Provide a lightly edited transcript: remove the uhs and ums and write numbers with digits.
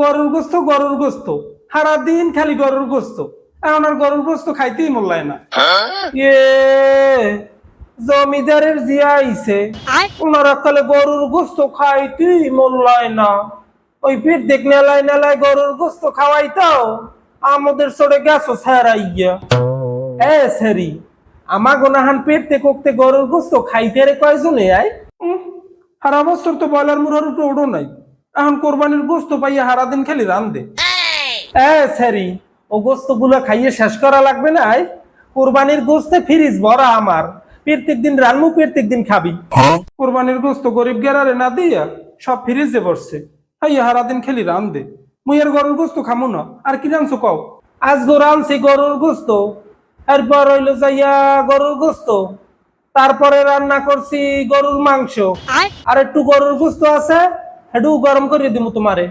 গরুর গোস্ত সারা দিন খালি গরুর গোস্ত। এখন আর গরুর গোস্ত খাইতেই মোল্লায় না। ইয়ে জমিদারের জিয়া আইছে, ওনারা কালে গরুর গোস্ত খাইতেই মোল্লায় না। ওই ফির দেখ নেলায় নেলায় গরুর গোস্ত খাওয়াইতাও আমাদের সরে গেছো স্যারাইয়া। সেরি আমা গোনাহান পেটতে কোকতে গরুর গোস্ত খাইতে রে কয়জনে আয়। সারা বছর তো বয়লার মুরহার উপরে ওড়ো নাই, এখন কোরবানির গোস্ত পাইয়া সারা দিন খালি রান্ধে। স্যারি ও গোস্ত গুলো খাইয়ে শেষ করা লাগবে না। কোরবানির গোস্তে ফ্রিজ ভরা আমার, প্রত্যেক দিন রান্নু প্রত্যেক দিন খাবি। কোরবানির গোস্ত গরিব গেরারে না দিয়া সব ফ্রিজে বসছে, হাইয়া সারা দিন খালি রান্ধে। মুই আর গরুর গোস্ত খামু না। আর কি রানছো কও? আজ গো রানছি গরুর গোস্ত, এরপর হইলো যাইয়া গরুর গোস্ত, তারপরে রান্না করছি গরুর মাংস, আর একটু গরুর গোস্ত আছে, একটু গরম করে দিমু তোমারে।